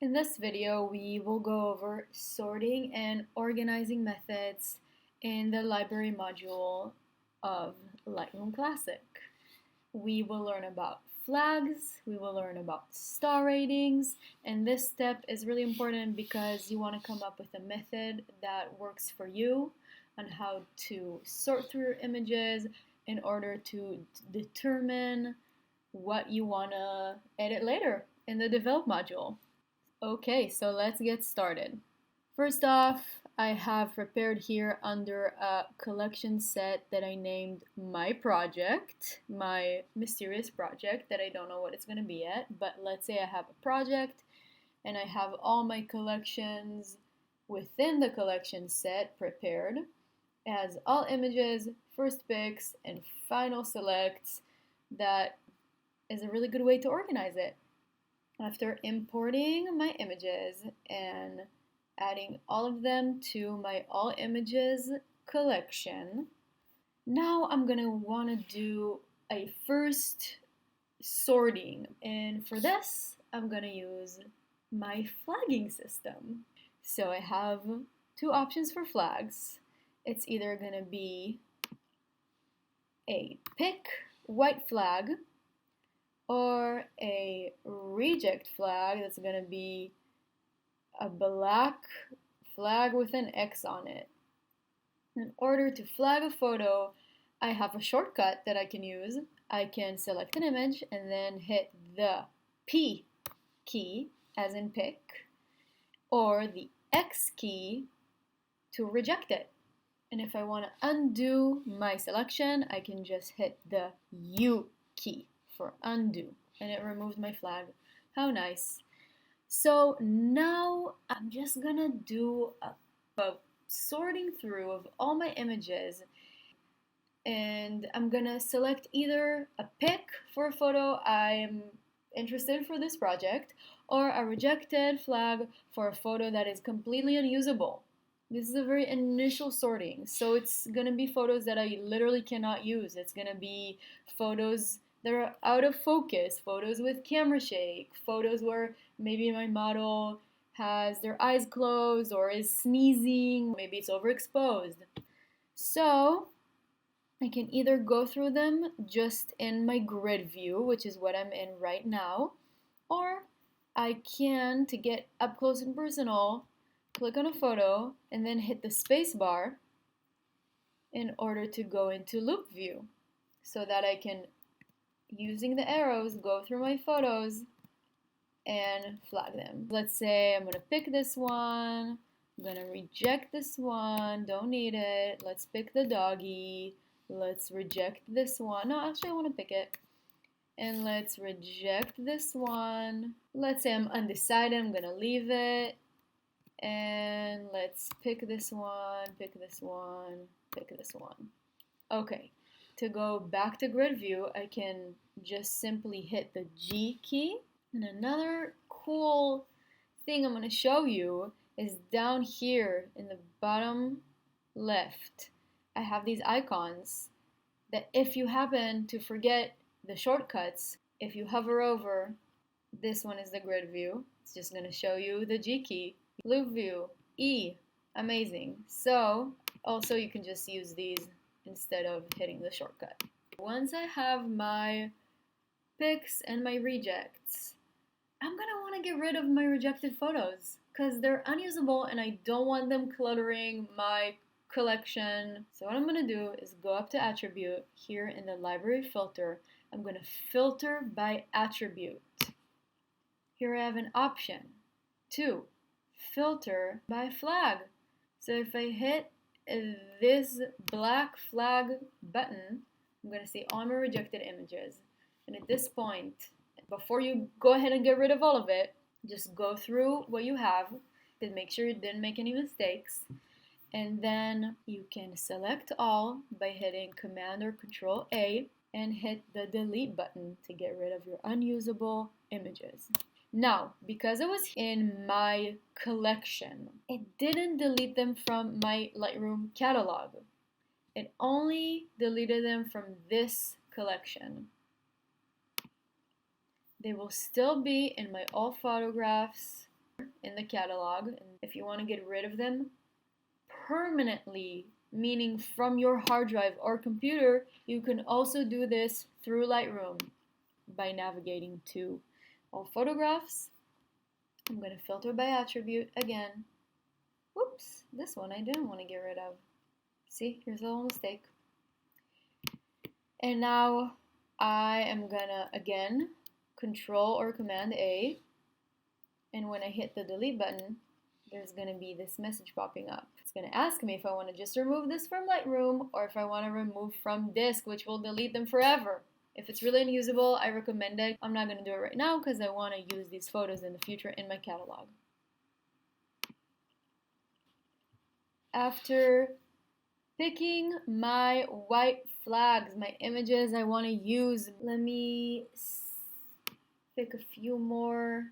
In this video, we will go over sorting and organizing methods in the library module of Lightroom Classic. We will learn about flags, we will learn about star ratings, and this step is really important because you want to come up with a method that works for you on how to sort through your images in order to determine what you want to edit later in the develop module. Okay, so let's get started. First off, I have prepared here under a collection set that I named my project, my mysterious project that I don't know what it's going to be yet, but let's say I have a project and I have all my collections within the collection set prepared as all images, first picks, and final selects. That is a really good way to organize it. After importing my images and adding all of them to my all images collection, now I'm gonna wanna do a first sorting, and for this I'm gonna use my flagging system. So I have two options for flags. It's either gonna be a pick white flag or a reject flag that's going to be a black flag with an X on it. In order to flag a photo, I have a shortcut that I can use. I can select an image and then hit the P key, as in pick, or the X key to reject it. And if I want to undo my selection, I can just hit the U key for undo, and it removed my flag. How nice. So now I'm just gonna do a sorting through of all my images, and I'm gonna select either a pick for a photo I'm interested in for this project, or a rejected flag for a photo that is completely unusable. This is a very initial sorting, so it's gonna be photos that I literally cannot use. It's gonna be photos that are out of focus, photos with camera shake, photos where maybe my model has their eyes closed or is sneezing, maybe it's overexposed. So I can either go through them just in my grid view, which is what I'm in right now, or I can, to get up close and personal, click on a photo and then hit the space bar in order to go into loop view so that I can, using the arrows, go through my photos and flag them. Let's say I'm gonna pick this one, I'm gonna reject this one, don't need it. Let's pick the doggy, let's reject this one. No, actually I wanna pick it. And let's reject this one. Let's say I'm undecided, I'm gonna leave it. And let's pick this one, pick this one, pick this one. Okay. To go back to grid view, I can just simply hit the G key. And another cool thing I'm going to show you is down here in the bottom left. I have these icons that if you happen to forget the shortcuts, if you hover over, this one is the grid view. It's just going to show you the G key. Loop view, E, amazing. So also you can just use these instead of hitting the shortcut. Once I have my picks and my rejects, I'm gonna want to get rid of my rejected photos because they're unusable and I don't want them cluttering my collection. So what I'm gonna do is go up to attribute here in the library filter. I'm gonna filter by attribute. Here I have an option to filter by flag. So if I hit this black flag button, I'm going to see all my rejected images. And at this point, before you go ahead and get rid of all of it, just go through what you have to make sure you didn't make any mistakes. And then you can select all by hitting Command or Control A and hit the delete button to get rid of your unusable images. Now, because it was in my collection, it didn't delete them from my Lightroom catalog. It only deleted them from this collection. They will still be in my all photographs in the catalog. And if you want to get rid of them permanently, meaning from your hard drive or computer, you can also do this through Lightroom by navigating to all photographs. I'm going to filter by attribute again. Whoops, this one I didn't want to get rid of. See, here's a little mistake. And now I am gonna, again, Control or Command A. And when I hit the delete button, there's gonna be this message popping up. It's gonna ask me if I wanna just remove this from Lightroom or if I wanna remove from disk, which will delete them forever. If it's really unusable, I recommend it. I'm not gonna do it right now because I wanna use these photos in the future in my catalog. After picking my white flags, my images I want to use, let me pick a few more.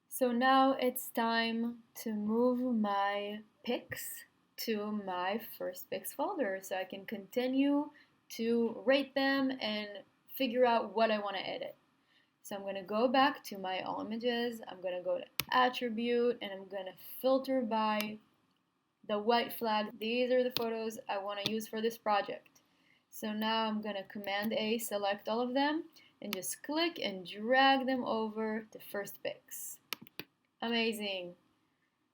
So now it's time to move my pics to my first pics folder so I can continue to rate them and figure out what I want to edit. So I'm going to go back to my all images, I'm going to go to attribute, and I'm going to filter by the white flag. These are the photos I want to use for this project. So now I'm going to Command A, select all of them, and just click and drag them over to first pics. Amazing.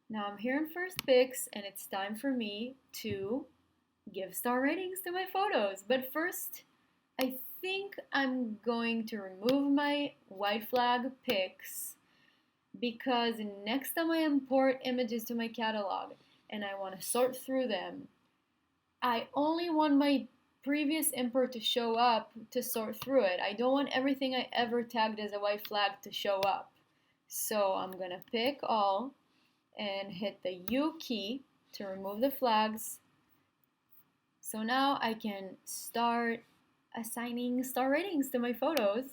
Now I'm here in first pics, and it's time for me to give star ratings to my photos. But first, I think I'm going to remove my white flag pics because next time I import images to my catalog and I want to sort through them, I only want my previous import to show up to sort through it. I don't want everything I ever tagged as a white flag to show up. So I'm going to pick all and hit the U key to remove the flags. So now I can start assigning star ratings to my photos,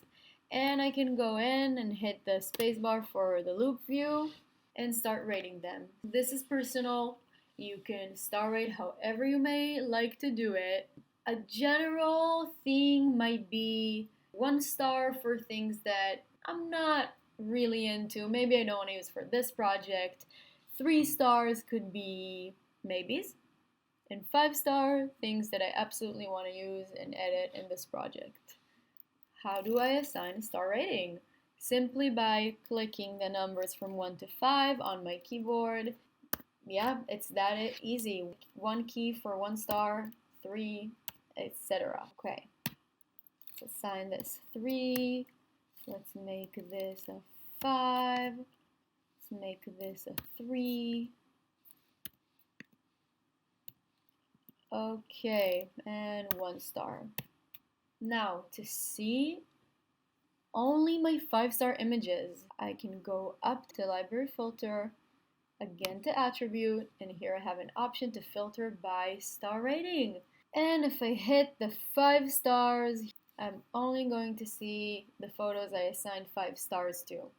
and I can go in and hit the spacebar for the loop view and start rating them. This is personal. You can star rate however you may like to do it. A general thing might be 1 star for things that I'm not really into. Maybe I don't want to use for this project. 3 stars could be maybes. And 5-star things that I absolutely want to use and edit in this project. How do I assign a star rating? Simply by clicking the numbers from 1 to 5 on my keyboard. Yeah, it's that easy. 1 key for 1 star, 3, etc. Okay, let's assign this 3. Let's make this a 5. Let's make this a 3. Okay, and 1 star. Now, to see only my 5-star images, I can go up to library filter, again to attribute, and here I have an option to filter by star rating. And if I hit the 5 stars, I'm only going to see the photos I assigned 5 stars to.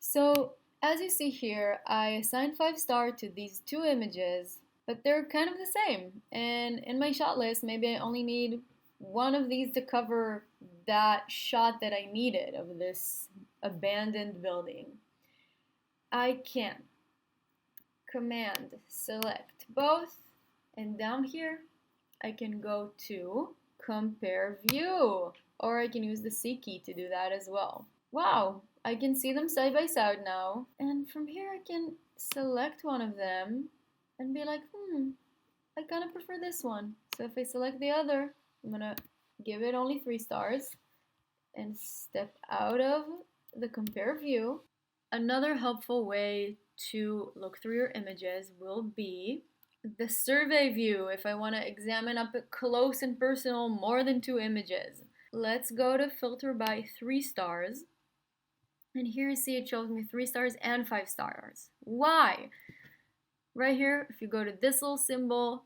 So, as you see here, I assigned 5 stars to these 2 images, but they're kind of the same. And in my shot list, maybe I only need 1 of these to cover that shot that I needed of this abandoned building. I can Command select both, and down here I can go to compare view, or I can use the C key to do that as well. Wow, I can see them side by side now, and from here I can select one of them and be like, I kind of prefer this one. So if I select the other, I'm gonna give it only 3 stars and step out of the compare view. Another helpful way to look through your images will be the survey view if I want to examine up close and personal more than 2 images. Let's go to filter by 3 stars. And here you see it shows me 3 stars and 5 stars. Why? Right here, if you go to this little symbol,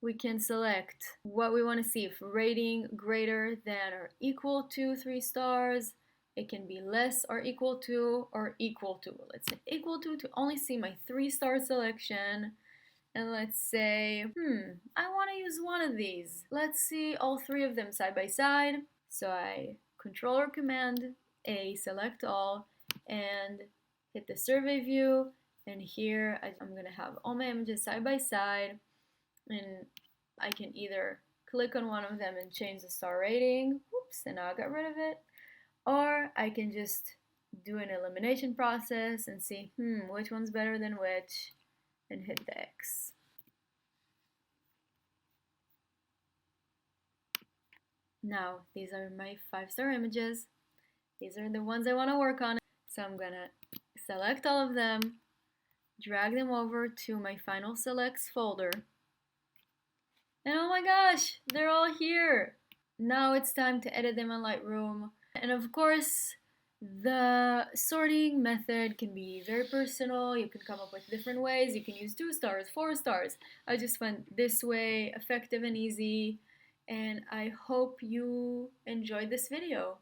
we can select what we want to see. If rating greater than or equal to 3 stars, it can be less or equal to. Let's say equal to only see my 3-star selection. And let's say, I want to use one of these. Let's see all three of them side by side. So I Control or Command A, select all, and hit the survey view. And here I'm gonna have all my images side by side, and I can either click on one of them and change the star rating. Oops, and now I got rid of it. Or I can just do an elimination process and see, which one's better than which, and hit the X. Now, these are my 5-star images. These are the ones I want to work on. So I'm gonna select all of them, drag them over to my final selects folder. And oh my gosh, they're all here. Now it's time to edit them in Lightroom. And of course, the sorting method can be very personal. You can come up with different ways. You can use 2 stars, 4 stars. I just went this way, effective and easy. And I hope you enjoyed this video.